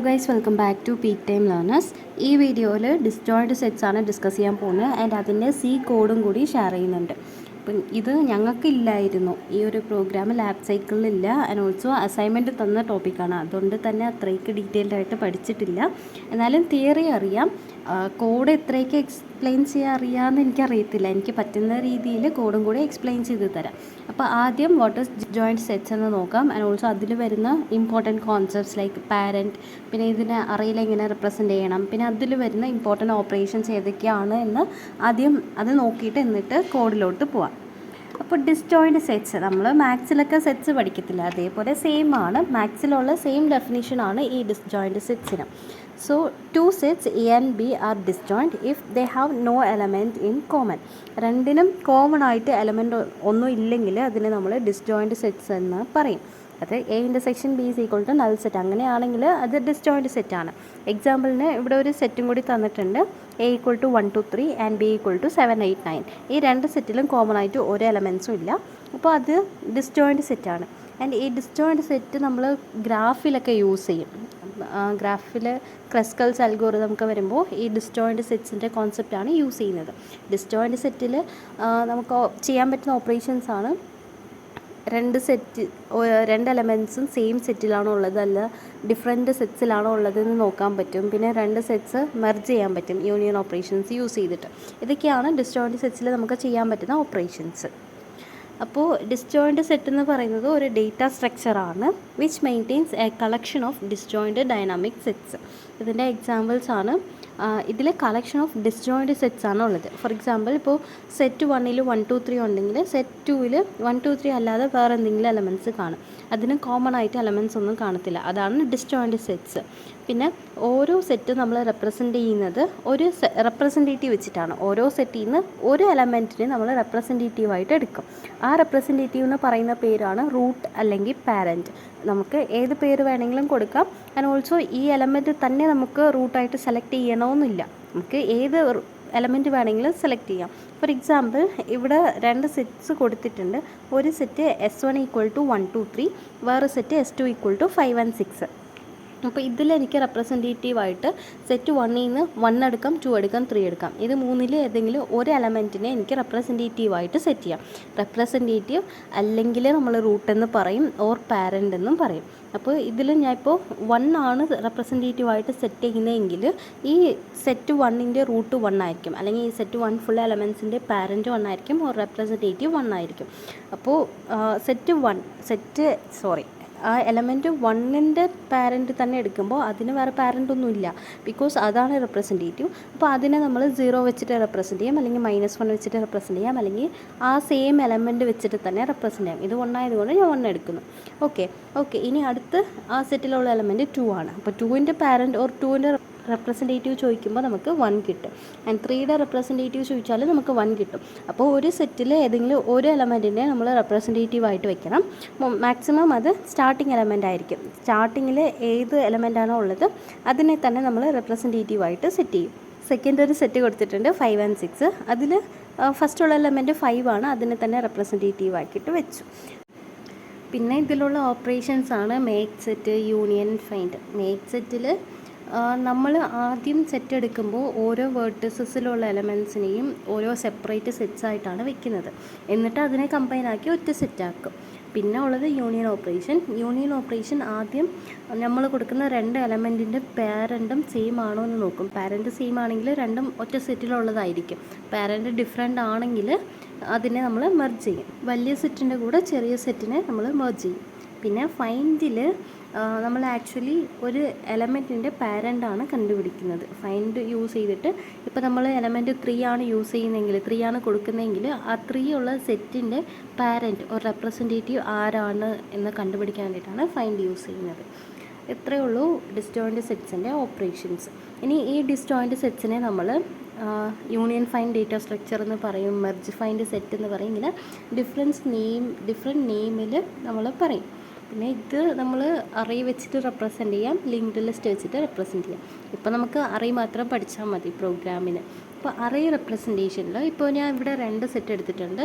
Guys welcome back to peak time learners. ഈ വീഡിയോയിൽ disjoint sets ആണ് ഡിസ്കസ് ചെയ്യാൻ പോകുന്നത് ആൻഡ് അതിൻ്റെ സി കോഡും കൂടി ഷെയർ ചെയ്യുന്നുണ്ട്. അപ്പം ഇത് ഞങ്ങൾക്കില്ലായിരുന്നു, ഈ ഒരു പ്രോഗ്രാം ലാബ് സൈക്കിളിലില്ല. ആൻഡ് ഓൾസോ അസൈൻമെൻറ്റ് തന്ന ടോപ്പിക്കാണ്, അതുകൊണ്ട് തന്നെ അത്രയ്ക്ക് ഡീറ്റെയിൽഡ് ആയിട്ട് പഠിച്ചിട്ടില്ല. എന്നാലും തിയറി അറിയാം. കോഡ് എത്രയ്ക്ക് എക്സ്പ്ലെയിൻ ചെയ്യാൻ അറിയാമെന്ന് എനിക്കറിയത്തില്ല. എനിക്ക് പറ്റുന്ന രീതിയിൽ കോഡും കൂടി എക്സ്പ്ലെയിൻ ചെയ്ത് തരാം. അപ്പോൾ ആദ്യം വാട്ട് ഈസ് ഡിസ്ജോയിൻറ്റ് സെറ്റ്സ് എന്ന് നോക്കാം. ആൻഡ് ഓൾസോ അതിൽ വരുന്ന ഇമ്പോർട്ടൻറ്റ് കോൺസെപ്റ്റ്സ് ലൈക്ക് പാരൻറ്റ്, പിന്നെ ഇതിനെ അറയിൽ എങ്ങനെ റെപ്രസെൻറ്റ് ചെയ്യണം, പിന്നെ അതിൽ വരുന്ന ഇമ്പോർട്ടൻറ്റ് ഓപ്പറേഷൻസ് ഏതൊക്കെയാണ് എന്ന് ആദ്യം അത് നോക്കിയിട്ട് എന്നിട്ട് കോഡിലോട്ട് പോവാം. അപ്പോൾ ഡിസ്ജോയിൻറ്റ് സെറ്റ്സ് നമ്മൾ മാത്സിലൊക്കെ സെറ്റ്സ് പഠിക്കത്തില്ല, അതേപോലെ സെയിം ആണ്. മാത്സിലുള്ള സെയിം ഡെഫിനിഷനാണ് ഈ disjoint സെറ്റ്സിന്. So two sets A and B are disjoint if they have no element in common. രണ്ടിനും കോമൺ ആയിട്ട് എലമെൻ്റ് ഒന്നും ഇല്ലെങ്കിൽ അതിനെ നമ്മൾ ഡിസ്ജോയിൻറ്റ് സെറ്റ്സ് എന്ന് പറയും. അത് A intersection B is equal to null set, അങ്ങനെയാണെങ്കിൽ അത് ഡിസ്ജോയിൻറ്റ് സെറ്റാണ്. എക്സാമ്പിളിന് ഇവിടെ ഒരു സെറ്റും കൂടി തന്നിട്ടുണ്ട്. A equal to 1 2 3 and B equal to 7 8 9. ഈ രണ്ട് സെറ്റിലും കോമൺ ആയിട്ട് ഒരു എലമെൻസും ഇല്ല. അപ്പോൾ അത് ഡിസ്ജോയിൻറ്റ് സെറ്റാണ്. ആൻഡ് ഈ ഡിസ്ജോയിൻറ്റ് സെറ്റ് നമ്മൾ ഗ്രാഫിലൊക്കെ യൂസ് ചെയ്യും. ഗ്രാഫിൽ ക്രെസ്കൽസ് അൽഗോരിതമൊക്കെ വരുമ്പോൾ ഈ ഡിസ്ജോയിൻറ്റ് സെറ്റ്സിൻ്റെ കോൺസെപ്റ്റാണ് യൂസ് ചെയ്യുന്നത്. ഡിസ്ജോയിൻറ്റ് സെറ്റിൽ നമുക്ക് ചെയ്യാൻ പറ്റുന്ന ഓപ്പറേഷൻസാണ് രണ്ട് എലമെൻറ്റ്സും സെയിം സെറ്റിലാണോ ഉള്ളത്, അല്ല ഡിഫറെൻറ്റ് സെറ്റ്സിലാണോ ഉള്ളതെന്ന് നോക്കാൻ പറ്റും. പിന്നെ രണ്ട് സെറ്റ്സ് മെർജ് ചെയ്യാൻ പറ്റും യൂണിയൻ ഓപ്പറേഷൻസ് യൂസ് ചെയ്തിട്ട്. ഇതൊക്കെയാണ് ഡിസ്ജോയിൻറ്റ് സെറ്റ്സിൽ നമുക്ക് ചെയ്യാൻ പറ്റുന്ന ഓപ്പറേഷൻസ്. അപ്പോൾ ഡിസ്ജോയിൻറ്റ് സെറ്റ് എന്ന് പറയുന്നത് ഒരു ഡേറ്റ സ്ട്രക്ചറാണ് which maintains a collection of disjoint dynamic sets. ഇതിൻ്റെ എക്സാമ്പിൾസ് ആണ്. ഇതിൽ കളക്ഷൻ ഓഫ് ഡിസ്ജോയിൻറ്റ് സെറ്റ്സ് ആണ് ഉള്ളത്. ഫോർ എക്സാമ്പിൾ ഇപ്പോൾ സെറ്റ് 1 1 2 3 ഉണ്ടെങ്കിൽ സെറ്റ് 2 1 2 3 അല്ലാതെ വേറെ എന്തെങ്കിലും എലമെൻറ്റ്സ് കാണും. അതിന് കോമൺ ആയിട്ട് എലമെൻറ്റ്സ് ഒന്നും കാണത്തില്ല. അതാണ് ഡിസ്ജോയിൻറ്റ് സെറ്റ്സ്. പിന്നെ ഓരോ സെറ്റ് നമ്മൾ റെപ്രസെൻ്റ് ചെയ്യുന്നത് ഒരു റെപ്രസെൻറ്റേറ്റീവ് വെച്ചിട്ടാണ്. ഓരോ സെറ്റിൽ നിന്ന് ഒരു എലമെൻറ്റിനെ നമ്മൾ റെപ്രസെൻറ്റേറ്റീവായിട്ട് എടുക്കും. ആ റെപ്രസെൻറ്റേറ്റീവ് എന്ന് പറയുന്ന പേരാണ് റൂട്ട് അല്ലെങ്കിൽ പാരൻറ്റ്. നമുക്ക് ഏത് പേര് വേണമെങ്കിലും കൊടുക്കാം. ആൻഡ് ഓൾസോ ഈ എലമെൻറ്റ് തന്നെ നമുക്ക് റൂട്ടായിട്ട് സെലക്ട് ചെയ്യണമെന്നില്ല. നമുക്ക് ഏത് എലമെൻറ്റ് വേണമെങ്കിലും സെലക്ട് ചെയ്യാം. ഫോർ എക്സാമ്പിൾ ഇവിടെ രണ്ട് സെറ്റ്സ് കൊടുത്തിട്ടുണ്ട്. ഒരു സെറ്റ് S1 ഈക്വൽ ടു 1 2 3, വേറെ set S2 equal to 5 and 6. അപ്പോൾ ഇതിലെനിക്ക് റെപ്രസെൻറ്റേറ്റീവായിട്ട് സെറ്റ് 1ൽ നിന്ന് 1 എടുക്കാം, 2 എടുക്കാം, 3 എടുക്കാം. ഇത് മൂന്നിൽ ഏതെങ്കിലും ഒരു എലമെൻറ്റിനെ എനിക്ക് റെപ്രസെൻറ്റേറ്റീവായിട്ട് സെറ്റ് ചെയ്യാം. റെപ്രസെൻറ്റേറ്റീവ് അല്ലെങ്കിൽ നമ്മൾ റൂട്ട് എന്ന് പറയും, ഓർ പാരൻ്റ് എന്നും പറയും. അപ്പോൾ ഇതിൽ ഞാൻ ഇപ്പോൾ 1 ആണ് റെപ്രസെൻറ്റേറ്റീവായിട്ട് സെറ്റ് ചെയ്യുന്നതെങ്കിൽ ഈ സെറ്റ് 1ൻ്റെ റൂട്ട് 1 ആയിരിക്കും, അല്ലെങ്കിൽ ഈ സെറ്റ് 1 ഫുൾ എലമെൻസിൻ്റെ പാരൻറ്റ് 1 ആയിരിക്കും, ഓർ റെപ്രസെൻറ്റേറ്റീവ് 1 ആയിരിക്കും. അപ്പോൾ ആ എലമെൻറ്റ് 1ൻ്റെ പാരൻറ്റ് തന്നെ എടുക്കുമ്പോൾ അതിന് വേറെ പാരൻ്റ് ഒന്നുമില്ല, ബിക്കോസ് അതാണ് റെപ്രസെൻറ്റേറ്റീവ്. അപ്പോൾ അതിനെ നമ്മൾ 0 വെച്ചിട്ട് റെപ്രസെൻറ്റ് ചെയ്യാം, അല്ലെങ്കിൽ -1 വെച്ചിട്ട് റെപ്രസെൻറ്റ് ചെയ്യാം, അല്ലെങ്കിൽ ആ സെയിം എലമെൻറ്റ് വെച്ചിട്ട് തന്നെ റെപ്രസെൻറ്റ് ചെയ്യാം. ഇത് 1 ആയതുകൊണ്ട് ഞാൻ 1 എടുക്കുന്നു. ഓക്കെ ഇനി അടുത്ത് ആ സെറ്റിലുള്ള എലമെൻറ്റ് 2 ആണ്. അപ്പോൾ 2ൻ്റെ പാരൻറ്റ് ഓർ 2ൻ്റെ റെപ്രസെൻറ്റേറ്റീവ് ചോദിക്കുമ്പോൾ നമുക്ക് 1 കിട്ടും. ആൻഡ് 3യുടെ റെപ്രസെൻറ്റേറ്റീവ് ചോദിച്ചാൽ നമുക്ക് 1 കിട്ടും. അപ്പോൾ ഒരു സെറ്റിൽ ഏതെങ്കിലും ഒരു എലമെൻറ്റിനെ നമ്മൾ റെപ്രസെൻറ്റേറ്റീവായിട്ട് വെക്കണം. മാക്സിമം അത് സ്റ്റാർട്ടിങ് എലമെൻ്റ് ആയിരിക്കും. സ്റ്റാർട്ടിങ്ങിൽ ഏത് എലമെൻ്റാണോ ഉള്ളത് അതിനെ തന്നെ നമ്മൾ റെപ്രസെൻറ്റേറ്റീവായിട്ട് സെറ്റ് ചെയ്യും. സെക്കൻഡ് ഒരു സെറ്റ് കൊടുത്തിട്ടുണ്ട് 5 and 6. അതിൽ ഫസ്റ്റുള്ള എലമെൻറ്റ് 5 ആണ്, അതിനെ തന്നെ റെപ്രസെൻറ്റേറ്റീവ് ആക്കിയിട്ട് വെച്ചു. പിന്നെ ഇതിലുള്ള ഓപ്പറേഷൻസ് ആണ് make set, union, find. Make സെറ്റിൽ നമ്മൾ ആദ്യം സെറ്റ് എടുക്കുമ്പോൾ ഓരോ വേർട്ടിസസിലുള്ള എലമെൻസിനെയും ഓരോ സെപ്പറേറ്റ് സെറ്റ്സ് ആയിട്ടാണ് വെക്കുന്നത്. എന്നിട്ട് അതിനെ കമ്പൈൻ ആക്കി ഒറ്റ സെറ്റാക്കും. പിന്നെ ഉള്ളത് യൂണിയൻ ഓപ്പറേഷൻ. ആദ്യം നമ്മൾ കൊടുക്കുന്ന രണ്ട് എലമെൻറ്റിൻ്റെ പാരൻറ്റും സെയിം ആണോ എന്ന് നോക്കും. പാരൻറ്റ് സെയിം ആണെങ്കിൽ രണ്ടും ഒറ്റ സെറ്റിലുള്ളതായിരിക്കും. പാരൻറ്റ് ഡിഫറെൻ്റ് ആണെങ്കിൽ അതിനെ നമ്മൾ മെർജ് ചെയ്യും. വലിയ സെറ്റിൻ്റെ കൂടെ ചെറിയ സെറ്റിനെ നമ്മൾ മെർജ് ചെയ്യും. പിന്നെ ഫൈൻഡിൽ നമ്മൾ ആക്ച്വലി ഒരു എലമെൻറ്റിൻ്റെ പാരൻ്റാണ് കണ്ടുപിടിക്കുന്നത്. ഫൈൻഡ് യൂസ് ചെയ്തിട്ട് ഇപ്പോൾ നമ്മൾ എലമെൻറ്റ് 3 ആണ് യൂസ് ചെയ്യുന്നതെങ്കിൽ, 3 ആണ് കൊടുക്കുന്നതെങ്കിൽ ആ 3 ഉള്ള സെറ്റിൻ്റെ പാരൻറ്റ് ഒരു റെപ്രസെൻറ്റേറ്റീവ് ആരാണ് എന്ന് കണ്ടുപിടിക്കാൻ വേണ്ടിയിട്ടാണ് ഫൈൻഡ് യൂസ് ചെയ്യുന്നത്. ഇത്രയേ ഉള്ളൂ ഡിസ്ജോയിൻറ്റ് സെറ്റ്സിൻ്റെ ഓപ്പറേഷൻസ്. ഇനി ഈ ഡിസ്ജോയിൻറ്റ് സെറ്റ്സിനെ നമ്മൾ യൂണിയൻ ഫൈൻഡ് ഡേറ്റ സ്ട്രക്ചർ എന്ന് പറയും, മെർജ് ഫൈൻഡ് സെറ്റ് എന്ന് പറയും. ഇങ്ങനെ ഡിഫറെൻറ്റ് നെയിമിൽ നമ്മൾ പറയും. പിന്നെ ഇത് നമ്മൾ അറേ വെച്ചിട്ട് റെപ്രസെൻറ്റ് ചെയ്യാം, ലിങ്ക്ഡ് ലിസ്റ്റ് വെച്ചിട്ട് റെപ്രസെൻറ്റ് ചെയ്യാം. ഇപ്പോൾ നമുക്ക് അറേ മാത്രം പഠിച്ചാൽ മതി പ്രോഗ്രാമിന്. ഇപ്പോൾ അറേ റെപ്രസെൻറ്റേഷനിൽ ഇപ്പോൾ ഞാൻ ഇവിടെ രണ്ട് സെറ്റ് എടുത്തിട്ടുണ്ട്.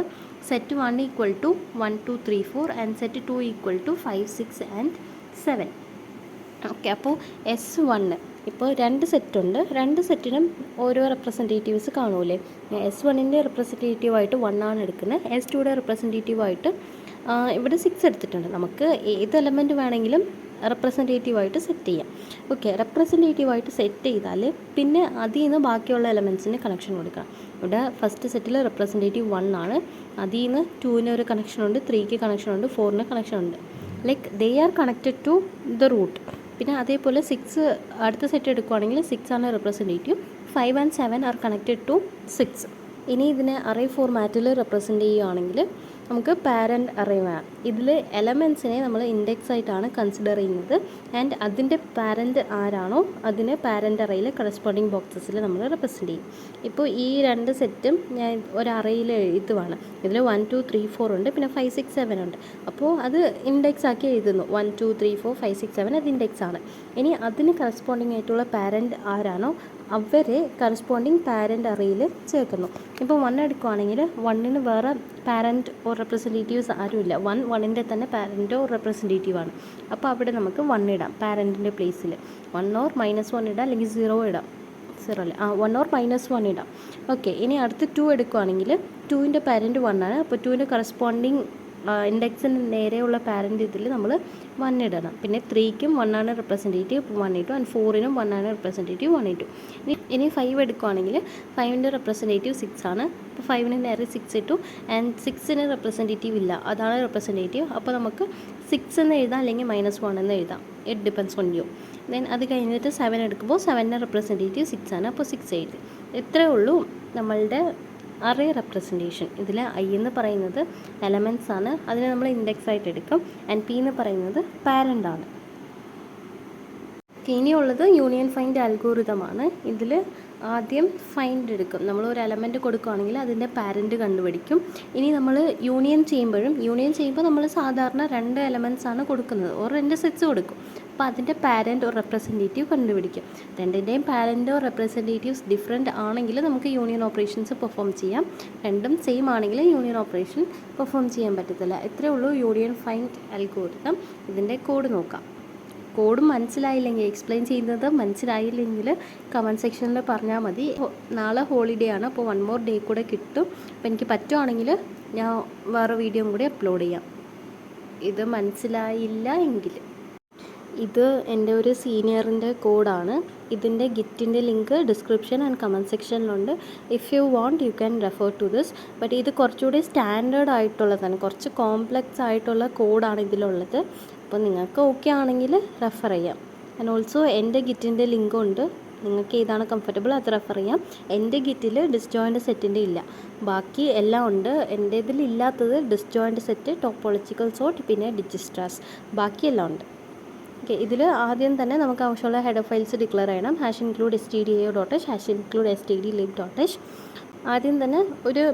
Set 1 equal to 1 2 3 4 and set 2 equal to 5 6 and 7. Okay, അപ്പോൾ S1 ഇപ്പോൾ 2 സെറ്റുണ്ട്, 2 സെറ്റിനും ഓരോ റെപ്രസെൻറ്റേറ്റീവ്സ് കാണൂലേ. S1ൻ്റെ റെപ്രസെൻറ്റേറ്റീവായിട്ട് 1 ആണ് എടുക്കുന്നത്. S2യുടെ റെപ്രസെൻറ്റേറ്റീവായിട്ട് ഇവിടെ 6 എടുത്തിട്ടുണ്ട്. നമുക്ക് ഏത് എലമെൻറ്റ് വേണമെങ്കിലും റെപ്രസെൻറ്റേറ്റീവായിട്ട് സെറ്റ് ചെയ്യാം. ഓക്കെ, റെപ്രസെൻറ്റേറ്റീവായിട്ട് സെറ്റ് ചെയ്താൽ പിന്നെ അതിൽ നിന്ന് ബാക്കിയുള്ള എലമെൻറ്റ്സിന് കണക്ഷൻ കൊടുക്കണം. ഇവിടെ ഫസ്റ്റ് സെറ്റിൽ റെപ്രസെൻറ്റേറ്റീവ് 1 ആണ്, അതിൽ നിന്ന് 2ന് ഒരു കണക്ഷനുണ്ട്, 3ക്ക് കണക്ഷനുണ്ട്, 4ന് കണക്ഷനുണ്ട്. Like they are connected to the root. പിന്നെ അതേപോലെ 6 അടുത്ത സെറ്റ് എടുക്കുകയാണെങ്കിൽ 6 ആണ് representative. 5 and 7 are connected to 6. ഇനി ഇതിനെ അറേ ഫോർമാറ്റിൽ റെപ്രസെൻറ്റ് ചെയ്യുകയാണെങ്കിൽ നമുക്ക് പാരൻറ്റ് അറേ വേണം. ഇതിൽ എലമെൻസിനെ നമ്മൾ ഇൻഡെക്സ് ആയിട്ടാണ് കൺസിഡർ ചെയ്യുന്നത്. ആൻഡ് അതിൻ്റെ പാരൻറ്റ് ആരാണോ അതിന് പാരൻറ്റ് അറേയിൽ കറസ്പോണ്ടിങ് ബോക്സസിൽ നമ്മൾ റെപ്രസെൻറ്റ് ചെയ്യും. ഇപ്പോൾ ഈ 2 സെറ്റും ഞാൻ ഒരു അറേയിൽ എഴുതുവാണ്. ഇതിൽ 1 2 3 4 ഉണ്ട്, പിന്നെ 5 6 7 ഉണ്ട്. അപ്പോൾ അത് ഇൻഡെക്സ് ആക്കി എഴുതുന്നു. 1 2 3 4 5 6 7 അത് ഇൻഡെക്സ് ആണ്. ഇനി അതിന് കറസ്പോണ്ടിങ് ആയിട്ടുള്ള പാരൻറ്റ് ആരാണോ അവരെ കറസ്പോണ്ടിങ് പാരൻറ്റ് അറേയിൽ ചേർക്കുന്നു. ഇപ്പോൾ 1 എടുക്കുകയാണെങ്കിൽ 1ന് വേറെ പാരൻറ്റ് ഓർ റെപ്രസെൻറ്റേറ്റീവ്സ് ആരുമില്ല. 1ൻ്റെ തന്നെ പാരൻറ്റോ റെപ്രസെൻറ്റേറ്റീവാണ്. അപ്പോൾ അവിടെ നമുക്ക് 1 ഇടാം പാരൻറ്റിൻ്റെ പ്ലേസിൽ. 1 ഓർ -1 ഇടാം, അല്ലെങ്കിൽ 0 ഇടാം. 0 അല്ല, 1 ഓർ -1 ഇടാം. ഓക്കെ, ഇനി അടുത്ത് 2 എടുക്കുകയാണെങ്കിൽ 2ൻ്റെ പാരൻറ്റ് 1 ആണ്. അപ്പോൾ 2ൻ്റെ കറസ്പോണ്ടിങ് ഇൻഡെക്സിന് നേരെയുള്ള പാരൻറ്റ് ഇതിൽ നമ്മൾ 1 ഇടണം. പിന്നെ 3ക്കും 1 ആണ് റെപ്രസെൻറ്റേറ്റീവ്, 1 ഇട്ടു. ആൻഡ് 4നും 1 ആണ് റെപ്രസെൻറ്റേറ്റീവ്, 1 ഇട്ടു. ഇനി 5 എടുക്കുകയാണെങ്കിൽ 5ൻ്റെ റെപ്രസെൻറ്റേറ്റീവ് 6 ആണ്. അപ്പോൾ 5ന് നേരെ 6 ഇട്ടു. ആൻഡ് 6ന് റെപ്രസെൻറ്റേറ്റീവ് ഇല്ല, അതാണ് റെപ്രസെൻറ്റേറ്റീവ്. അപ്പോൾ നമുക്ക് 6 എന്ന് എഴുതാം, അല്ലെങ്കിൽ -1 എന്ന് എഴുതാം. It depends on you. Then അത് കഴിഞ്ഞിട്ട് 7 എടുക്കുമ്പോൾ 7ൻ്റെ റെപ്രസെൻറ്റേറ്റീവ് 6 ആണ്. അപ്പോൾ 6 എഴുതി. ഇത്രയേ ഉള്ളൂ നമ്മളുടെ അറേ റെപ്രസെൻറ്റേഷൻ. ഇതിൽ I എന്ന് പറയുന്നത് എലമെൻറ്റ്സ് ആണ്, അതിനെ നമ്മൾ ഇൻഡെക്സ് ആയിട്ട് എടുക്കും. ആൻഡ് P എന്ന് പറയുന്നത് പാരൻ്റ് ആണ്. ഇനിയുള്ളത് യൂണിയൻ ഫൈൻഡ് അൽഗോരിതമാണ്. ഇതിൽ ആദ്യം ഫൈൻഡ് എടുക്കും. നമ്മൾ ഒരു എലമെൻറ്റ് കൊടുക്കുകയാണെങ്കിൽ അതിൻ്റെ പാരൻറ്റ് കണ്ടുപിടിക്കും. ഇനി നമ്മൾ യൂണിയൻ ചെയ്യുമ്പോൾ നമ്മൾ സാധാരണ 2 എലമെൻറ്റ്സ് ആണ് കൊടുക്കുന്നത്, ഓർ 2 സെറ്റ്സ് കൊടുക്കും. അപ്പോൾ അതിൻ്റെ പാരൻറ്റ് ഓർ റെപ്രസെൻറ്റേറ്റീവ് കണ്ടുപിടിക്കും. രണ്ടിൻ്റെയും പാരൻറ്റ് ഓർ റെപ്രസെൻറ്റേറ്റീവ്സ് ഡിഫറെൻ്റ് ആണെങ്കിൽ നമുക്ക് യൂണിയൻ ഓപ്പറേഷൻസ് പെർഫോം ചെയ്യാം. രണ്ടും സെയിം ആണെങ്കിൽ യൂണിയൻ ഓപ്പറേഷൻ പെർഫോം ചെയ്യാൻ പറ്റത്തില്ല. ഇത്രയേ ഉള്ളൂ യൂണിയൻ ഫൈൻഡ് അൽഗോരിതം. ഇതിൻ്റെ കോഡ് നോക്കാം. കോഡ് മനസ്സിലായില്ലെങ്കിൽ, എക്സ്പ്ലെയിൻ ചെയ്യുന്നത് മനസ്സിലായില്ലെങ്കിൽ കമൻറ്റ് സെക്ഷനിൽ പറഞ്ഞാൽ മതി. നാളെ ഹോളിഡേ ആണ്, അപ്പോൾ 1 more ഡേ കൂടെ കിട്ടും. അപ്പോൾ എനിക്ക് പറ്റുവാണെങ്കിൽ ഞാൻ വേറെ വീഡിയോയും കൂടി അപ്ലോഡ് ചെയ്യാം. ഇത് മനസ്സിലായില്ല എങ്കിൽ. ഇത് എൻ്റെ ഒരു സീനിയറിൻ്റെ കോഡാണ്. ഇതിൻ്റെ ഗിറ്റിൻ്റെ ലിങ്ക് ഡിസ്ക്രിപ്ഷൻ ആൻഡ് കമൻറ്റ് സെക്ഷനിലുണ്ട്. If you want you can refer to this. But ഇത് കുറച്ചുകൂടി സ്റ്റാൻഡേർഡ് ആയിട്ടുള്ളതാണ്, കുറച്ച് കോംപ്ലക്സ് ആയിട്ടുള്ള കോഡാണ് ഇതിലുള്ളത്. അപ്പോൾ നിങ്ങൾക്ക് ഓക്കെ ആണെങ്കിൽ റെഫർ ചെയ്യാം. ആൻഡ് ഓൾസോ എൻ്റെ ഗിറ്റിൻ്റെ ലിങ്കും ഉണ്ട്, നിങ്ങൾക്ക് ഏതാണ് കംഫർട്ടബിൾ അത് റെഫർ ചെയ്യാം. എൻ്റെ ഗിറ്റിൽ ഡിസ്ജോയിൻ്റ് സെറ്റിൻ്റെ ഇല്ല, ബാക്കി എല്ലാം ഉണ്ട്. എൻ്റെ ഇതിൽ ഇല്ലാത്തത് ഡിസ്ജോയിൻ്റ് സെറ്റ്, ടോപ്പോളജിക്കൽ സോർട്ട്, പിന്നെ ഡിജിസ്ട്രാസ്, ബാക്കിയെല്ലാം ഉണ്ട്. ഓക്കെ, ഇതിൽ ആദ്യം തന്നെ നമുക്ക് ആവശ്യമുള്ള ഹെഡർ ഫയൽസ് ഡിക്ലെയർ ചെയ്യണം. #include_stdio.h, #include_stdlib.h. ആദ്യം തന്നെ ഒരു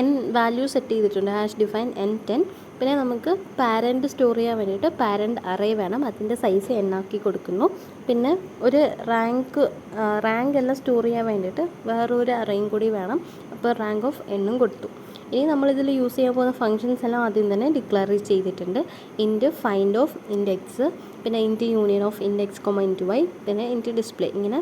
n വാല്യൂ സെറ്റ് ചെയ്തിട്ടുണ്ട്, #define n10. പിന്നെ നമുക്ക് പാരൻറ്റ് സ്റ്റോർ ചെയ്യാൻ വേണ്ടിയിട്ട് പാരൻറ്റ് അറേ വേണം, അതിൻ്റെ സൈസ് n ആക്കി കൊടുക്കുന്നു. പിന്നെ ഒരു റാങ്ക് എല്ലാം സ്റ്റോർ ചെയ്യാൻ വേണ്ടിയിട്ട് വേറൊരു അറേയും കൂടി വേണം, അപ്പോൾ റാങ്ക് ഓഫ് n കൊടുത്തു. ഇനി നമ്മളിതിൽ യൂസ് ചെയ്യാൻ പോകുന്ന ഫങ്ഷൻസ് എല്ലാം ആദ്യം തന്നെ ഡിക്ലെയർ ചെയ്തിട്ടുണ്ട്. ഇൻറ്റ് ഫൈൻഡ് ഓഫ് ഇൻഡെക്സ്, പിന്നെ ഇൻറ്റ് യൂണിയൻ ഓഫ് ഇൻഡെക്സ് ഇൻറ്റ് y, പിന്നെ ഇൻറ്റ് ഡിസ്പ്ലേ. ഇങ്ങനെ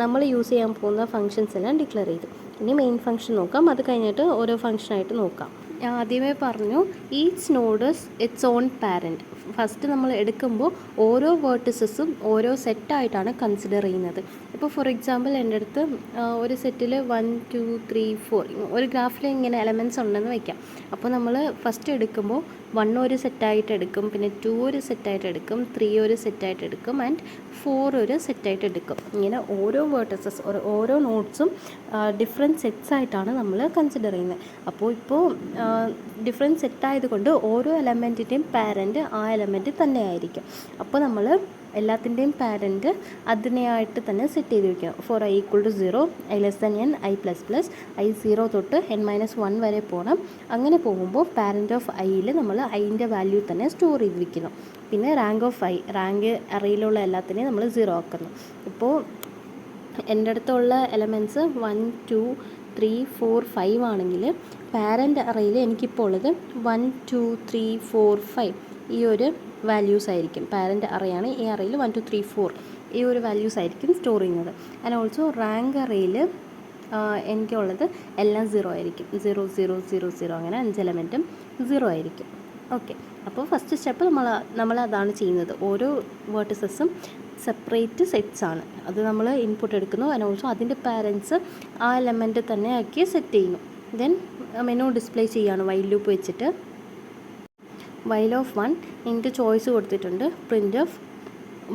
നമ്മൾ യൂസ് ചെയ്യാൻ പോകുന്ന ഫങ്ഷൻസ് എല്ലാം ഡിക്ലെയർ ചെയ്തു. ഇനി മെയിൻ ഫംഗ്ഷൻ നോക്കാം, അത് കഴിഞ്ഞിട്ട് ഓരോ ഫംഗ്ഷനായിട്ട് നോക്കാം. ഞാൻ ആദ്യമേ പറഞ്ഞു each node it's on parent. First നമ്മൾ എടുക്കുമ്പോൾ ഓരോ വേർട്ടിസസും ഓരോ സെറ്റായിട്ടാണ് കൺസിഡർ ചെയ്യുന്നത്. ഇപ്പോൾ ഫോർ എക്സാമ്പിൾ എൻ്റെ അടുത്ത് ഒരു സെറ്റിൽ 1 2 3 4 ഒരു ഗ്രാഫിൽ ഇങ്ങനെ എലമെൻറ്റ്സ് ഉണ്ടെന്ന് വയ്ക്കാം. അപ്പോൾ നമ്മൾ ഫസ്റ്റ് എടുക്കുമ്പോൾ 1 ഒരു സെറ്റായിട്ട് എടുക്കും, പിന്നെ 2 ഒരു സെറ്റായിട്ട് എടുക്കും, 3 ഒരു സെറ്റായിട്ട് എടുക്കും, ആൻഡ് 4 ഒരു സെറ്റായിട്ട് എടുക്കും. ഇങ്ങനെ ഓരോ വേർട്ടിസസ് ഓരോ നോഡ്സും ഡിഫറെൻറ്റ് സെറ്റ്സ് ആയിട്ടാണ് നമ്മൾ കൺസിഡർ ചെയ്യുന്നത്. അപ്പോൾ ഇപ്പോൾ ഡിഫറെൻറ്റ് സെറ്റായതുകൊണ്ട് ഓരോ എലമെൻറ്റിൻ്റെയും പാരൻറ്റ് ആ എലമെൻറ്റ് തന്നെ ആയിരിക്കും. അപ്പോൾ നമ്മൾ എല്ലാത്തിൻ്റെയും പാരൻറ്റ് അതിനെയായിട്ട് തന്നെ സെറ്റ് ചെയ്ത് വയ്ക്കണം. For i = 0, i n, i++, i 0 തൊട്ട് n-1 വരെ പോകണം. അങ്ങനെ പോകുമ്പോൾ പാരൻറ്റ് ഓഫ് ഐയിൽ നമ്മൾ ഐൻ്റെ വാല്യൂ തന്നെ സ്റ്റോർ ചെയ്ത് വയ്ക്കുന്നു. പിന്നെ റാങ്ക് ഓഫ് ഐ, റാങ്ക് അറേയിലുള്ള എല്ലാത്തിനെയും നമ്മൾ 0 ആക്കുന്നു. ഇപ്പോൾ എൻ്റെ അടുത്തുള്ള എലമെൻറ്റ്സ് 1 2 3 4 5 ആണെങ്കിൽ പാരൻ്റ് അറേയിൽ എനിക്കിപ്പോൾ ഉള്ളത് 1 2 3 4 5 ഈ ഒരു വാല്യൂസ് ആയിരിക്കും. പാരൻറ്റ് അറേയാണ്, ഈ അറേയിൽ 1 2 3 4 ഈ ഒരു വാല്യൂസ് ആയിരിക്കും സ്റ്റോർ ചെയ്യുന്നത്. ആൻഡ് ഓൾസോ റാങ്ക് അറേയിൽ എനിക്കുള്ളത് എല്ലാം 0 ആയിരിക്കും. 0 0 0 0 അങ്ങനെ 5 എലമെൻറ്റും 0 ആയിരിക്കും. ഓക്കെ, അപ്പോൾ ഫസ്റ്റ് സ്റ്റെപ്പ് നമ്മളതാണ് ചെയ്യുന്നത്. ഓരോ വേർട്ടിസസും സെപ്പറേറ്റ് സെറ്റ്സ് ആണ്. അത് നമ്മൾ ഇൻപുട്ട് എടുക്കുന്നു. ആൻഡ് ഓൾസോ അതിൻ്റെ പാരൻസ് ആ എലമെൻറ്റ് തന്നെ ആക്കി സെറ്റ് ചെയ്യുന്നു. ദെൻ മെനു ഡിസ്പ്ലേ ചെയ്യുകയാണ് വൈൽ ലൂപ്പ് വെച്ചിട്ട്. വൈൽ ഓഫ് 1 എനിക്ക് ചോയ്സ് കൊടുത്തിട്ടുണ്ട്. Print of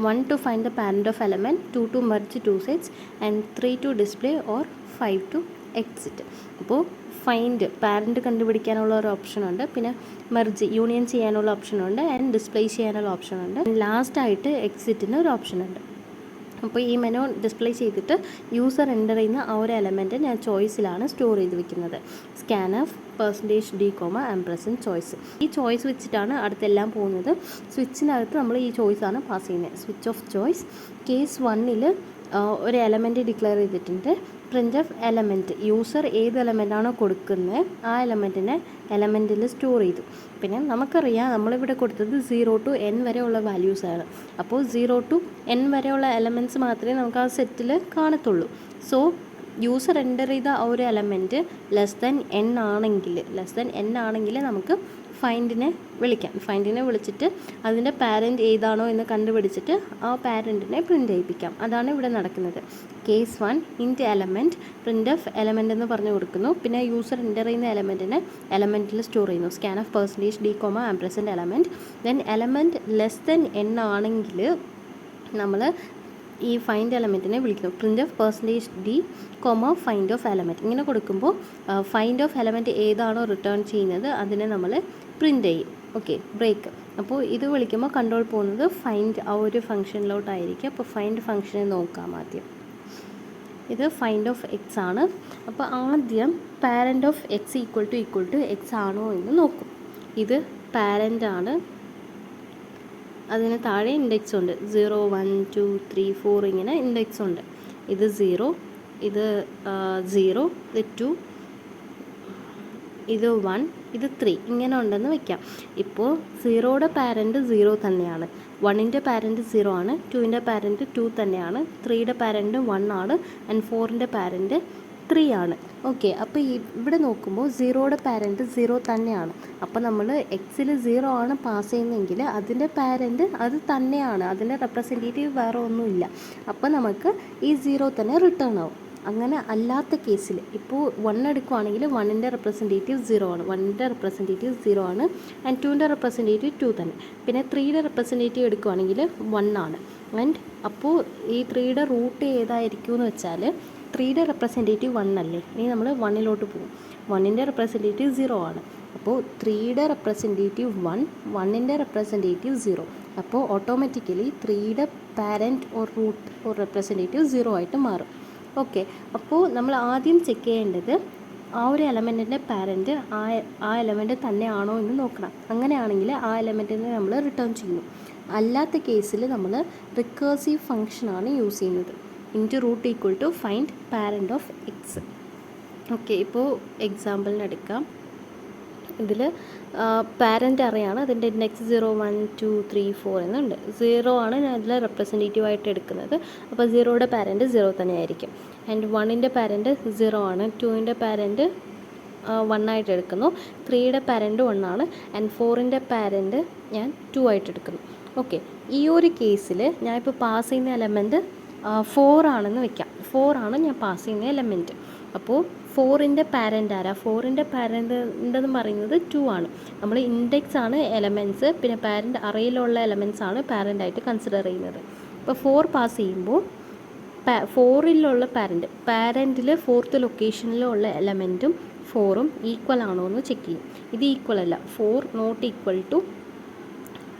1 to find the parent of element, 2 to merge two sets, and 3 to display or 5 to exit. അപ്പോൾ ഫൈൻഡ് പാരൻറ്റ് കണ്ടുപിടിക്കാനുള്ള ഒരു ഓപ്ഷനുണ്ട്, പിന്നെ മെർജ് യൂണിയൻ ചെയ്യാനുള്ള ഓപ്ഷനുണ്ട്, ആൻഡ് ഡിസ്പ്ലേ ചെയ്യാനുള്ള ഓപ്ഷനുണ്ട്. ലാസ്റ്റായിട്ട് എക്സിറ്റിന് ഒരു ഓപ്ഷനുണ്ട്. അപ്പോൾ ഈ മെനു ഡിസ്പ്ലേ ചെയ്തിട്ട് യൂസർ എൻ്റർ ചെയ്യുന്ന ആ ഒരു എലമെൻറ്റ് ഞാൻ ചോയ്സിലാണ് സ്റ്റോർ ചെയ്ത് വെക്കുന്നത്. സ്കാൻഎഫ് %d, ആംപർസൻഡ് ചോയ്സ്. ഈ ചോയ്സ് വെച്ചിട്ടാണ് അടുത്തെല്ലാം പോകുന്നത്. സ്വിച്ചിനകത്ത് നമ്മൾ ഈ ചോയ്സാണ് പാസ് ചെയ്യുന്നത്. സ്വിച്ച് ഓഫ് ചോയ്സ് കേസ് 1ൽ ഒരു എലമെൻറ്റ് ഡിക്ലെയർ ചെയ്തിട്ടുണ്ട്. പ്രിൻ്റ് ഓഫ് എലമെൻറ്റ്, യൂസർ ഏത് എലമെൻറ്റാണോ കൊടുക്കുന്നത് ആ എലമെൻറ്റിനെ എലമെൻറ്റിൽ സ്റ്റോർ ചെയ്തു. പിന്നെ നമുക്കറിയാം നമ്മളിവിടെ കൊടുത്തത് 0 to n വരെയുള്ള വാല്യൂസാണ്. അപ്പോൾ 0 to n വരെയുള്ള എലമെൻറ്റ്സ് മാത്രമേ നമുക്ക് ആ സെറ്റിൽ കാണത്തുള്ളൂ. സോ യൂസർ എൻ്റർ ചെയ്ത ആ ഒരു എലമെൻറ്റ് ലെസ് ദാൻ n ആണെങ്കിൽ നമുക്ക് ഫൈൻഡിനെ വിളിക്കാം. ഫൈൻഡിനെ വിളിച്ചിട്ട് അതിൻ്റെ പാരൻറ്റ് ഏതാണോ എന്ന് കണ്ടുപിടിച്ചിട്ട് ആ പാരൻറ്റിനെ പ്രിൻ്റ് ചെയ്യിപ്പിക്കാം. അതാണ് ഇവിടെ നടക്കുന്നത്. Case 1 int element print of element എന്ന് പറഞ്ഞു കൊടുക്കുന്നു. പിന്നെ യൂസർ എൻ്റർ ചെയ്യുന്ന എലമെൻറ്റിനെ എലമെൻറ്റിൽ സ്റ്റോർ ചെയ്യുന്നു. Scanf %d, ampersand element. Then element less than n ആണെങ്കിൽ നമ്മൾ ഈ ഫൈൻഡ് എലമെൻറ്റിനെ വിളിക്കുന്നു. Print of %d, find of element. ഇങ്ങനെ കൊടുക്കുമ്പോൾ ഫൈൻഡ് ഓഫ് എലമെൻറ്റ് ഏതാണോ റിട്ടേൺ ചെയ്യുന്നത് അതിനെ നമ്മൾ പ്രിൻ്റ് ചെയ്യും. Okay, break. അപ്പോൾ ഇത് വിളിക്കുമ്പോൾ കൺട്രോൾ പോകുന്നത് ഫൈൻഡ് ആ ഒരു ഫംഗ്ഷനിലോട്ടായിരിക്കും. അപ്പോൾ ഫൈൻഡ് ഫംഗ്ഷനെ നോക്കാം ആദ്യം. ഇത് ഫൈൻഡ് ഓഫ് എക്സ് ആണ്. അപ്പോൾ ആദ്യം parent of X equal to X ആണോ എന്ന് നോക്കും. ഇത് പാരൻ്റ് ആണ്, അതിന് താഴെ ഇൻഡെക്സ് ഉണ്ട്. 0 1 2 3 4 ഇങ്ങനെ ഇൻഡെക്സ് ഉണ്ട്. ഇത് 0, ഇത് 0, ഇത് 2, ഇത് 1, ഇത് 3 ഇങ്ങനെ ഉണ്ടെന്ന് വയ്ക്കാം. ഇപ്പോൾ 0യുടെ പാരൻറ്റ് 0 തന്നെയാണ്, 1ൻ്റെ പാരൻറ്റ് 0 ആണ്, 2ൻ്റെ പാരൻറ്റ് 2 തന്നെയാണ്, 3യുടെ പാരൻറ്റ് 1 ആണ്, ആൻഡ് 4ൻ്റെ പാരൻറ്റ് 3 ആണ്. ഓക്കെ, അപ്പോൾ ഇവിടെ നോക്കുമ്പോൾ 0യുടെ പാരൻറ്റ് 0 തന്നെയാണ്. അപ്പോൾ നമ്മൾ എക്സിൽ 0 ആണ് പാസ് ചെയ്യുന്നതെങ്കിൽ അതിൻ്റെ പാരൻറ്റ് അത് തന്നെയാണ്, അതിൻ്റെ റെപ്രസെൻറ്റേറ്റീവ് വേറെ ഒന്നുമില്ല. അപ്പോൾ നമുക്ക് ഈ 0 തന്നെ റിട്ടേൺ ആവും. അങ്ങനെ അല്ലാത്ത കേസിൽ ഇപ്പോൾ 1 എടുക്കുവാണെങ്കിൽ 1ൻ്റെ റെപ്രസെൻറ്റേറ്റീവ് 0 ആണ്, 1ൻ്റെ റെപ്രസെൻറ്റേറ്റീവ് 0 ആണ്, ആൻഡ് 2ൻ്റെ റെപ്രസെൻറ്റേറ്റീവ് 2 തന്നെ. പിന്നെ 3യുടെ റെപ്രസെൻറ്റേറ്റീവ് എടുക്കുവാണെങ്കിൽ 1 ആണ്. ആൻഡ് അപ്പോൾ ഈ 3യുടെ റൂട്ട് ഏതായിരിക്കും എന്ന് വെച്ചാൽ 3യുടെ റെപ്രസെൻറ്റേറ്റീവ് 1 അല്ലേ, ഇനി നമ്മൾ 1ലോട്ട് പോകും. 1ൻ്റെ റെപ്രസെൻറ്റേറ്റീവ് 0 ആണ്. അപ്പോൾ 3യുടെ റെപ്രസെൻറ്റേറ്റീവ് 1, 1ൻ്റെ റെപ്രസെൻറ്റേറ്റീവ് 0. അപ്പോൾ ഓട്ടോമാറ്റിക്കലി 3യുടെ parent or root or representative 0 ആയിട്ട് മാറും. ഓക്കെ, അപ്പോൾ നമ്മൾ ആദ്യം ചെക്ക് ചെയ്യേണ്ടത് ആ ഒരു എലമെൻറ്റിൻ്റെ പാരൻറ്റ് ആ എലമെൻറ്റ് തന്നെയാണോ എന്ന് നോക്കണം. അങ്ങനെയാണെങ്കിൽ ആ എലമെൻറ്റിനെ നമ്മൾ റിട്ടേൺ ചെയ്യുന്നു. അല്ലാത്ത കേസിൽ നമ്മൾ റിക്കേഴ്സീവ് ഫംഗ്ഷനാണ് യൂസ് ചെയ്യുന്നത്. Into root equal to find parent of X. Okay, ഇപ്പോൾ എക്സാമ്പിളിന് എടുക്കാം. ഇതിൽ പാരൻ്റ് അറിയാണ്, അതിൻ്റെ ഇൻഡെക്സ് 0 1 2 3 4 എന്നുണ്ട്. 0 ആണ് ഞാൻ ഇതിൽ റെപ്രസെൻറ്റേറ്റീവ് ആയിട്ട് എടുക്കുന്നത്. അപ്പോൾ 0യുടെ പാരൻറ്റ് 0 തന്നെയായിരിക്കും. ആൻഡ് 1ൻ്റെ പാരൻറ്റ് 0 ആണ്, 2ൻ്റെ പാരൻറ്റ് 1 ആയിട്ട് എടുക്കുന്നു, 3യുടെ പാരൻറ്റ് 1 ആണ്, ആൻഡ് 4ൻ്റെ പാരൻറ്റ് ഞാൻ 2 ആയിട്ട് എടുക്കുന്നു. ഓക്കെ, ഈ ഒരു കേസിൽ ഞാൻ ഇപ്പോൾ പാസ് ചെയ്യുന്ന എലമെൻറ്റ് 4 ആണെന്ന് വെക്കാം. 4 ആണ് ഞാൻ പാസ് ചെയ്യുന്ന എലമെൻറ്റ്. അപ്പോൾ 4ൻ്റെ പാരൻ്റ് ആരാ? 4ൻ്റെ പാരൻ്റ് എന്ന് പറയുന്നത് 2 ആണ്. നമ്മൾ ഇൻഡെക്സ് ആണ് എലമെൻറ്റ്സ്, പിന്നെ പാരൻ്റ് അറേയിലുള്ള എലമെൻറ്റ്സ് ആണ് പാരൻ്റായിട്ട് കൺസിഡർ ചെയ്യുന്നത്. അപ്പോൾ 4 പാസ് ചെയ്യുമ്പോൾ 4ലുള്ള പാരൻറ്റിൽ 4th ലൊക്കേഷനിലുള്ള എലമെൻറ്റും 4ഉം ഈക്വൽ ആണോ എന്ന് ചെക്ക് ചെയ്യും. ഇത് ഈക്വൽ അല്ല, 4 നോട്ട് ഈക്വൽ ടു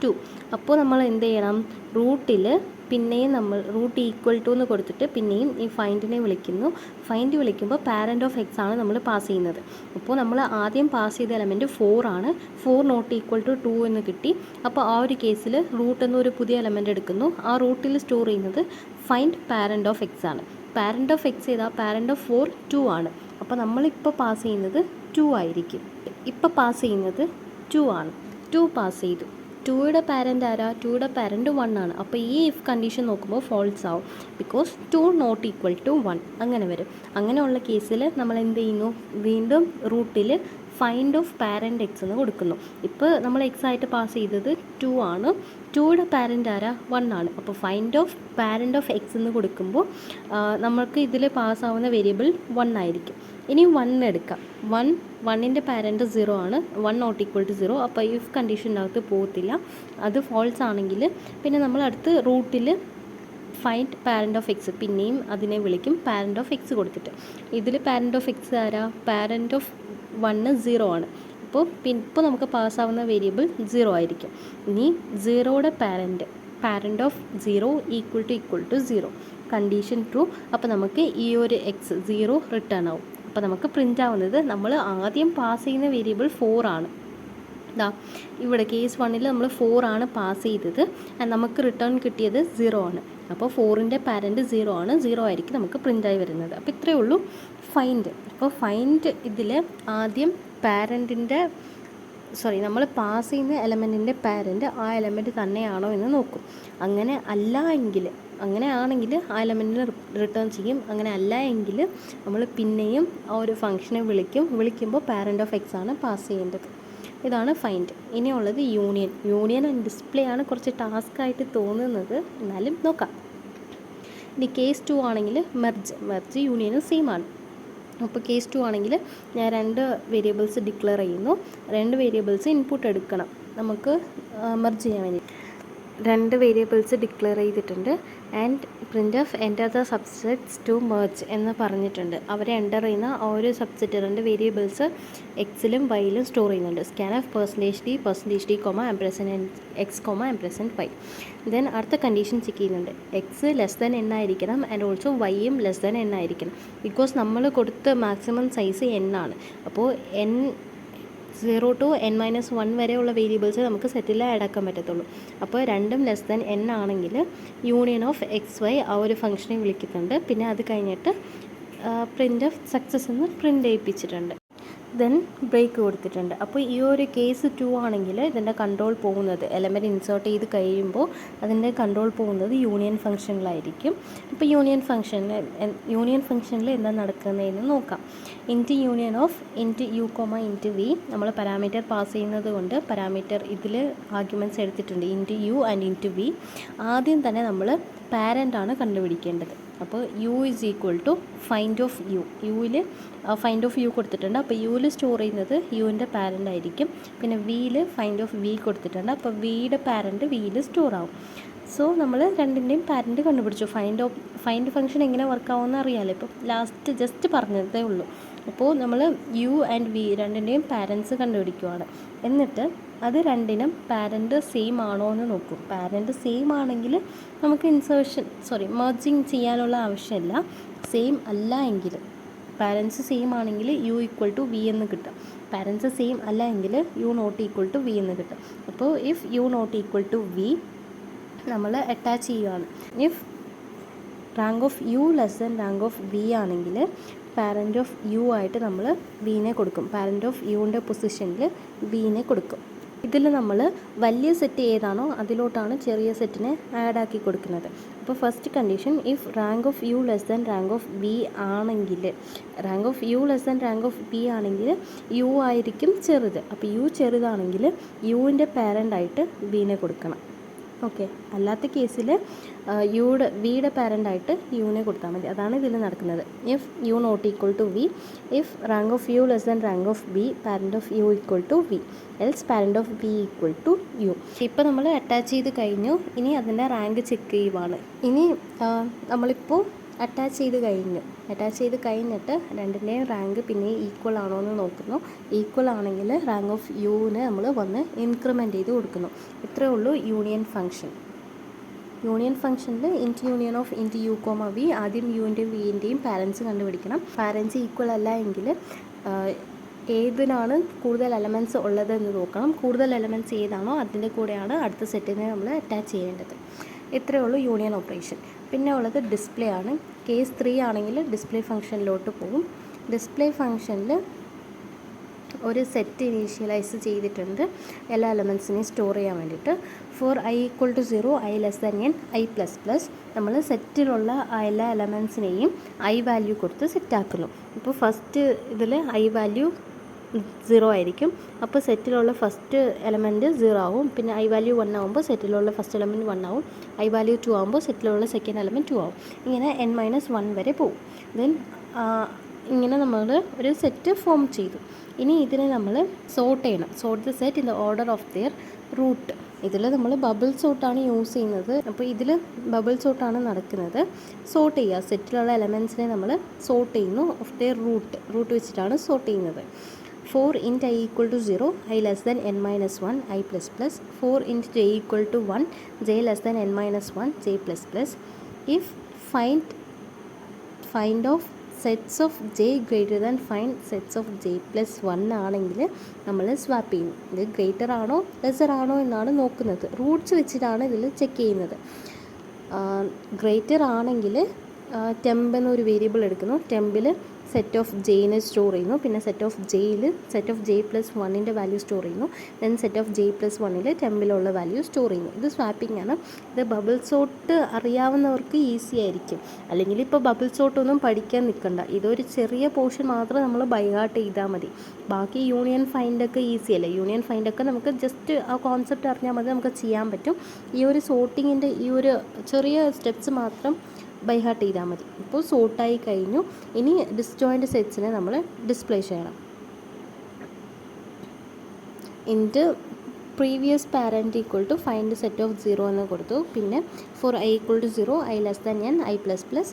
2. അപ്പോൾ നമ്മൾ എന്ത് ചെയ്യണം? റൂട്ടിൽ പിന്നെയും നമ്മൾ റൂട്ട് ഈക്വൽ ടു എന്ന് കൊടുത്തിട്ട് പിന്നെയും ഈ ഫൈൻഡിനെ വിളിക്കുന്നു. ഫൈൻഡ് വിളിക്കുമ്പോൾ പാരൻ്റ് ഓഫ് എക്സ് ആണ് നമ്മൾ പാസ് ചെയ്യുന്നത്. അപ്പോൾ നമ്മൾ ആദ്യം പാസ് ചെയ്ത എലമെൻറ്റ് 4 ആണ്. 4 നോട്ട് ഈക്വൽ ടു 2 എന്ന് കിട്ടി. അപ്പോൾ ആ ഒരു കേസിൽ റൂട്ട് എന്നൊരു പുതിയ എലമെൻറ്റ് എടുക്കുന്നു. ആ റൂട്ടിൽ സ്റ്റോർ ചെയ്യുന്നത് ഫൈൻഡ് പാരൻ്റ് ഓഫ് എക്സ് ആണ്. പാരൻ്റ് ഓഫ് എക്സ് ചെയ്താൽ പാരൻ്റ് ഓഫ് 4 2 ആണ്. അപ്പോൾ നമ്മളിപ്പോൾ പാസ് ചെയ്യുന്നത് 2 ആയിരിക്കും. ഇപ്പോൾ പാസ് ചെയ്യുന്നത് 2 ആണ്. 2 പാസ് ചെയ്തു. 2യുടെ പാരൻ്റ് ആരാ? 2യുടെ പാരൻ്റ് 1 ആണ്. അപ്പോൾ ഈ ഇഫ് കണ്ടീഷൻ നോക്കുമ്പോൾ ഫോൾസ് ആവും. ബിക്കോസ് 2 നോട്ട് ഈക്വൽ ടു 1 അങ്ങനെ വരും. അങ്ങനെയുള്ള കേസിൽ നമ്മൾ എന്ത് ചെയ്യുന്നു? വീണ്ടും റൂട്ടിൽ ഫൈൻഡ് ഓഫ് പാരൻ്റ് എക്സ് എന്ന് കൊടുക്കുന്നു. ഇപ്പോൾ നമ്മൾ എക്സ് ആയിട്ട് പാസ് ചെയ്തത് 2 ആണ്. 2യുടെ പാരൻ്റ് ആരാ? 1 ആണ്. അപ്പോൾ find of parent of X എന്ന് കൊടുക്കുമ്പോൾ നമ്മൾക്ക് ഇതിൽ പാസ്സാവുന്ന വേരിയബിൾ 1 ആയിരിക്കും. ഇനി 1 എടുക്കാം. 1ൻ്റെ പാരൻ്റ് 0 ആണ്. 1 നോട്ട് ഈക്വൽ ടു 0. അപ്പോൾ ഇഫ് കണ്ടീഷൻ്റെ അകത്ത് പോകത്തില്ല. അത് ഫോൾസ് ആണെങ്കിൽ പിന്നെ നമ്മൾ അടുത്ത് റൂട്ടിൽ ഫൈൻഡ് പാരൻ്റ് ഓഫ് എക്സ് പിന്നെയും അതിനെ വിളിക്കും പാരൻ്റ് ഓഫ് എക്സ് കൊടുത്തിട്ട്. ഇതിൽ പാരൻ്റ് ഓഫ് എക്സ് ആരാ? പാരൻ്റ് ഓഫ് 1 0 ആണ്. ഇപ്പോൾ നമുക്ക് പാസ്സാവുന്ന വേരിയബിൾ 0 ആയിരിക്കും. ഇനി 0യുടെ parent of 0 equal to 0 condition true. അപ്പോൾ നമുക്ക് ഈ ഒരു എക്സ് 0 റിട്ടേൺ ആവും. അപ്പോൾ നമുക്ക് പ്രിൻ്റ് ആവുന്നത് നമ്മൾ ആദ്യം പാസ് ചെയ്യുന്ന വേരിയബിൾ 4 ആണ്. ഇവിടെ കേസ് 1ൽ നമ്മൾ 4 ആണ് പാസ് ചെയ്തത്. നമുക്ക് റിട്ടേൺ കിട്ടിയത് 0 ആണ്. അപ്പോൾ 4ൻ്റെ പാരൻ്റ് 0 ആണ്. 0 ആയിരിക്കും നമുക്ക് പ്രിൻ്റായി വരുന്നത്. അപ്പോൾ ഇത്രയേ ഉള്ളൂ ഫൈൻഡ്. അപ്പോൾ ഫൈൻഡ് ഇതിൽ ആദ്യം നമ്മൾ പാസ് ചെയ്യുന്ന എലമെൻറ്റിൻ്റെ പാരൻ്റ് ആ എലമെൻറ്റ് തന്നെയാണോ എന്ന് നോക്കും. അങ്ങനെയാണെങ്കിൽ ആ എലമെൻറ്റിനെ റിട്ടേൺ ചെയ്യും. അങ്ങനെ അല്ല എങ്കിൽ നമ്മൾ പിന്നെയും ആ ഒരു ഫംഗ്ഷനെ വിളിക്കുമ്പോൾ പാരൻ്റ് ഓഫ് എക്സ് ആണ് പാസ് ചെയ്യേണ്ടത്. ഇതാണ് ഫൈൻഡ്. ഇനിയുള്ളത് യൂണിയൻ ആൻഡ് ഡിസ്പ്ലേ ആണ് കുറച്ച് ടാസ്ക്കായിട്ട് തോന്നുന്നത്, എന്നാലും നോക്കാം. ഇനി കേസ് 2 ആണെങ്കിൽ മെർജ് യൂണിയനും സെയിം ആണ്. അപ്പോൾ കേസ് 2 ആണെങ്കിൽ ഞാൻ 2 വേരിയബിൾസ് ഡിക്ലെയർ ചെയ്യുന്നു. 2 വേരിയബിൾസ് ഇൻപുട്ട് എടുക്കണം നമുക്ക് മെർജ് ചെയ്യാൻ വേണ്ടി. 2 വേരിയബിൾസ് ഡിക്ലെയർ ചെയ്തിട്ടുണ്ട്. And print of enter the subsets to merge എന്ന് പറഞ്ഞിട്ടുണ്ട്. അവരെ എൻ്റർ ചെയ്യുന്ന ആ ഒരു സബ്സെറ്റ് 2 വേരിയബിൾസ് എക്സിലും വൈയിലും സ്റ്റോർ ചെയ്യുന്നുണ്ട്. Scan of %d %x, %y. Then അടുത്ത കണ്ടീഷൻ ചെക്ക് ചെയ്യുന്നുണ്ട്. എക്സ് n ആയിരിക്കണം ആൻഡ് ഓൾസോ വൈയും n ആയിരിക്കണം. ബിക്കോസ് നമ്മൾ കൊടുത്ത മാക്സിമം സൈസ് n ആണ്. അപ്പോൾ n 0 to n-1 വരെയുള്ള വേരിയബിൾസ് നമുക്ക് സെറ്റിൽ ആഡ് ആക്കാൻ പറ്റത്തുള്ളൂ. അപ്പോൾ രണ്ടും n ആണെങ്കിൽ യൂണിയൻ ഓഫ് XY ആ ഒരു ഫംഗ്ഷനെ വിളിക്കുന്നുണ്ട്. പിന്നെ അത് കഴിഞ്ഞിട്ട് പ്രിൻ്റ് ഓഫ് സക്സസ് എന്ന് പ്രിൻ്റ് ചെയ്യിപ്പിച്ചിട്ടുണ്ട്. ദെൻ ബ്രേക്ക് കൊടുത്തിട്ടുണ്ട്. അപ്പോൾ ഈ ഒരു കേസ് 2 ആണെങ്കിൽ ഇതിൻ്റെ കൺട്രോൾ പോകുന്നത് എലമെൻറ്റ് ഇൻസേർട്ട് ചെയ്ത് കഴിയുമ്പോൾ അതിൻ്റെ കൺട്രോൾ പോകുന്നത് യൂണിയൻ ഫംഗ്ഷനിലായിരിക്കും. അപ്പോൾ യൂണിയൻ ഫംഗ്ഷനിൽ എന്താ നടക്കുന്നതെന്ന് നോക്കാം. യൂണിയൻ ഓഫ് u, v നമ്മൾ പാരാമീറ്റർ പാസ് ചെയ്യുന്നത് കൊണ്ട് പാരാമീറ്റർ ഇതിൽ ആർഗ്യുമെൻറ്റ്സ് എടുത്തിട്ടുണ്ട് u ആൻഡ് v. ആദ്യം തന്നെ നമ്മൾ പാരൻ്റാണ് കണ്ടുപിടിക്കേണ്ടത്. അപ്പോൾ u is equal to find of യുവിൽ ഫൈൻഡ് ഓഫ് കൊടുത്തിട്ടുണ്ട്. അപ്പോൾ യുവിൽ സ്റ്റോർ ചെയ്യുന്നത് യുവിൻ്റെ പാരൻ്റ് ആയിരിക്കും. പിന്നെ വിയിൽ ഫൈൻഡ് ഓഫ് കൊടുത്തിട്ടുണ്ട്. അപ്പോൾ വിയുടെ പാരൻ്റ് വിയിൽ സ്റ്റോർ ആവും. സോ നമ്മൾ രണ്ടിൻ്റെയും പാരൻ്റ് കണ്ടുപിടിച്ചു. ഫൈൻഡ് ഫംഗ്ഷൻ എങ്ങനെ വർക്കാവുമെന്ന് അറിയാമല്ലോ. ഇപ്പോൾ ലാസ്റ്റ് ജസ്റ്റ് പറഞ്ഞതേ ഉള്ളൂ. അപ്പോൾ നമ്മൾ യു ആൻഡ് വി രണ്ടിൻ്റെയും പാരൻസ് കണ്ടുപിടിക്കുവാണ്. എന്നിട്ട് അത് രണ്ടിനും പാരൻ്റ് സെയിം ആണോ എന്ന് നോക്കും. പാരൻ്റ് സെയിം ആണെങ്കിൽ നമുക്ക് മെർജിങ് ചെയ്യാനുള്ള ആവശ്യമില്ല. സെയിം അല്ല എങ്കിൽ പാരൻസ് സെയിം ആണെങ്കിൽ യു ഈക്വൽ ടു വി എന്ന് കിട്ടും. പാരൻസ് സെയിം അല്ല എങ്കിൽ U not equal to V എന്ന് കിട്ടും. അപ്പോൾ if U not equal to V നമ്മൾ അറ്റാച്ച് ചെയ്യുകയാണ്. If rank of U rank of V ആണെങ്കിൽ പാരൻ്റ് ഓഫ് യു ആയിട്ട് നമ്മൾ വിനെ കൊടുക്കും. പാരൻ്റ് ഓഫ് യുവിൻ്റെ പൊസിഷനിൽ വിനെ കൊടുക്കും. ഇതിൽ നമ്മൾ വലിയ സെറ്റ് ഏതാണോ അതിലോട്ടാണ് ചെറിയ സെറ്റിനെ ആഡ് ആക്കി കൊടുക്കുന്നത്. അപ്പോൾ first condition, if rank of U rank of V ആണെങ്കിൽ, rank of U rank of V ആണെങ്കിൽ യു ആയിരിക്കും ചെറുത്. അപ്പോൾ യു ചെറുതാണെങ്കിൽ യുവിൻ്റെ പാരൻ്റായിട്ട് വിനെ കൊടുക്കണം. ഓക്കെ, അല്ലാത്ത കേസിൽ വിയുടെ പാരൻ്റായിട്ട് യുവിനെ കൊടുത്താൽ മതി. അതാണ് ഇതിൽ നടക്കുന്നത്. If U not equal to V, if rank of U rank of V, parent of U equal to V, else parent of V equal to U. ഇപ്പോൾ നമ്മൾ അറ്റാച്ച് ചെയ്ത് കഴിഞ്ഞു. ഇനി അതിൻ്റെ റാങ്ക് ചെക്ക് ചെയ്യുവാണ്. ഇനി നമ്മളിപ്പോൾ അറ്റാച്ച് ചെയ്ത് കഴിഞ്ഞിട്ട് രണ്ടിൻ്റെയും റാങ്ക് പിന്നെ ഈക്വൽ ആണോ എന്ന് നോക്കുന്നു. ഈക്വൽ ആണെങ്കിൽ റാങ്ക് ഓഫ് യുവിനെ നമ്മൾ വന്ന് ഇൻക്രിമെൻ്റ് ചെയ്ത് കൊടുക്കുന്നു. ഇത്രയേ ഉള്ളൂ യൂണിയൻ ഫംഗ്ഷൻ. യൂണിയൻ ഫംഗ്ഷനിൽ യൂണിയൻ ഓഫ് യു, വി ആദ്യം യുവിൻ്റെയും വിൻ്റെയും പാരൻസ് കണ്ടുപിടിക്കണം. പാരൻസ് ഈക്വൽ അല്ല എങ്കിൽ ഏതിനാണ് കൂടുതൽ എലമെൻറ്റ്സ് ഉള്ളത് എന്ന് നോക്കണം. കൂടുതൽ എലമെൻറ്റ്സ് ഏതാണോ അതിൻ്റെ കൂടെയാണ് അടുത്ത സെറ്റിനെ നമ്മൾ അറ്റാച്ച് ചെയ്യേണ്ടത്. ഇത്രയേ ഉള്ളൂ യൂണിയൻ ഓപ്പറേഷൻ. പിന്നെ ഉള്ളത് ഡിസ്പ്ലേ ആണ്. കേസ് 3 ആണെങ്കിൽ ഡിസ്പ്ലേ ഫംഗ്ഷനിലോട്ട് പോകും. ഡിസ്പ്ലേ ഫംഗ്ഷനിൽ ഒരു സെറ്റ് ഇനീഷ്യലൈസ് ചെയ്തിട്ടുണ്ട് എല്ലാ എലമെൻസിനെയും സ്റ്റോർ ചെയ്യാൻ വേണ്ടിയിട്ട്. For i equal to 0 i less than n i plus plus നമ്മൾ സെറ്റിലുള്ള എല്ലാ എലമെൻസിനെയും i വാല്യൂ കൊടുത്ത് സെറ്റാക്കുന്നു. ഇപ്പോൾ ഫസ്റ്റ് ഇതിൽ i വാല്യൂ 0 ആയിരിക്കും. അപ്പോൾ സെറ്റിലുള്ള ഫസ്റ്റ് എലമെൻറ്റ് 0 ആവും. പിന്നെ i വാല്യൂ 1 ആകുമ്പോൾ സെറ്റിലുള്ള ഫസ്റ്റ് എലമെൻറ്റ് 1 ആവും. i വാല്യൂ 2 ആകുമ്പോൾ സെറ്റിലുള്ള സെക്കൻഡ് എലമെൻറ്റ് 2 ആവും. ഇങ്ങനെ n-1 വരെ പോവും. ദെൻ ഇങ്ങനെ നമ്മൾ ഒരു സെറ്റ് ഫോം ചെയ്തു. ഇനി ഇതിനെ നമ്മൾ സോർട്ട് ചെയ്യണം. Sort the set in the order of their root. ഇതിൽ നമ്മൾ ബബിൾ സോർട്ടാണ് യൂസ് ചെയ്യുന്നത്. അപ്പോൾ ഇതിൽ ബബിൾ സോർട്ടാണ് നടക്കുന്നത്. സോർട്ട് ചെയ്യുക, സെറ്റിലുള്ള എലമെൻസിനെ നമ്മൾ സോർട്ട് ചെയ്യുന്നു ഓഫ് ദിയർ റൂട്ട് വെച്ചിട്ടാണ് സോർട്ട് ചെയ്യുന്നത്. 4 int i equal to 0 i less than n-1 i plus plus. 4 int j equal to 1 j less than n-1 j plus plus. If find of sets of J greater than find sets of j plus 1 ആണെങ്കിൽ നമ്മൾ swap ചെയ്യും. ഇത് greater ആണോ lesser ആണോ എന്നാണ് നോക്കുന്നത്. Roots വെച്ചിട്ടാണ് ഇതിൽ ചെക്ക് ചെയ്യുന്നത്. ഗ്രേറ്റർ ആണെങ്കിൽ ടെമ്പ് എന്നൊരു വേരിയബിൾ എടുക്കുന്നു. ടെമ്പിൽ സെറ്റ് ഓഫ് ജെയിനെ സ്റ്റോർ ചെയ്യുന്നു. പിന്നെ സെറ്റ് ഓഫ് ജെയിൽ സെറ്റ് ഓഫ് ജെ പ്ലസ് 1ൻ്റെ വാല്യൂ സ്റ്റോർ ചെയ്യുന്നു. Then set of j plus 1ൽ ടെമ്പിലുള്ള വാല്യൂ സ്റ്റോർ ചെയ്യുന്നു. ഇത് സ്വാപ്പിംഗ് ആണ്. ഇത് ബബിൾ സോർട്ട് അറിയാവുന്നവർക്ക് ഈസി ആയിരിക്കും. അല്ലെങ്കിൽ ഇപ്പോൾ ബബിൾ സോർട്ടൊന്നും പഠിക്കാൻ നിൽക്കണ്ട. ഇതൊരു ചെറിയ പോർഷൻ മാത്രം നമ്മൾ ബൈ ഹാർട്ട് ചെയ്താൽ മതി. ബാക്കി യൂണിയൻ ഫൈൻഡൊക്കെ ഈസി അല്ലേ. യൂണിയൻ ഫൈൻഡൊക്കെ നമുക്ക് ജസ്റ്റ് ആ കോൺസെപ്റ്റ് അറിഞ്ഞാൽ മതി, നമുക്ക് ചെയ്യാൻ പറ്റും. ഈ ഒരു സോർട്ടിങ്ങിൻ്റെ ഈ ഒരു ചെറിയ സ്റ്റെപ്സ് മാത്രം ബൈ ഹാർട്ട് ചെയ്താൽ മതി. ഇപ്പോൾ സോർട്ടായി കഴിഞ്ഞു. ഇനി ഡിസ്ജോയിൻ്റ് സെറ്റ്സിനെ നമ്മൾ ഡിസ്പ്ലേ ചെയ്യണം. Int previous parent equal to find set of 0 എന്ന് കൊടുത്തു. പിന്നെ for i equal to 0 i less than n i plus plus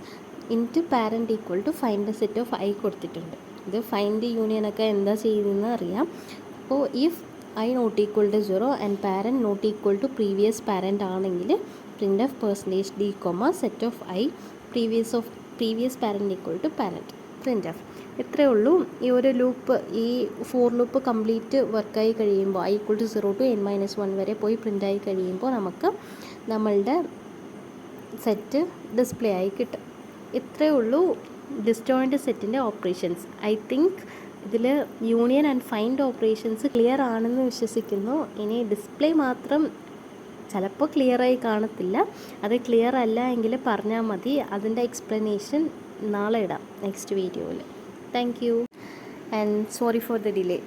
int parent equal to find set of i കൊടുത്തിട്ടുണ്ട്. ഇത് ഫൈൻഡ് യൂണിയനൊക്കെ എന്താ ചെയ്യുന്നതെന്ന് അറിയാം. അപ്പോൾ if i not equal to 0 and parent not equal to previous parent ആണെങ്കിൽ print of percentage d set of i previous parent equal to parent print of. ഇത്രയേ ഉള്ളൂ. ഈ ഒരു ലൂപ്പ്, ഈ ഫോർ ലൂപ്പ് കംപ്ലീറ്റ് വർക്കായി കഴിയുമ്പോൾ i equal to 0 to n-1 വരെ പോയി പ്രിൻ്റായി കഴിയുമ്പോൾ നമുക്ക് നമ്മളുടെ സെറ്റ് ഡിസ്പ്ലേ ആയി കിട്ടും. ഇത്രയേ ഉള്ളൂ ഡിസ്ജോയിൻ്റ് സെറ്റിൻ്റെ ഓപ്പറേഷൻസ്. ഐ തിങ്ക് ഇതിൽ union and find operations clear ആണെന്ന് വിശ്വസിക്കുന്നു. ഇനി ഡിസ്പ്ലേ മാത്രം ചിലപ്പോൾ ക്ലിയറായി കാണത്തില്ല. അത് ക്ലിയർ അല്ല എങ്കിൽ പറഞ്ഞാൽ മതി. അതിൻ്റെ എക്സ്പ്ലനേഷൻ നാളെ ഇടാം നെക്സ്റ്റ് വീഡിയോയിൽ. Thank you and sorry for the delay.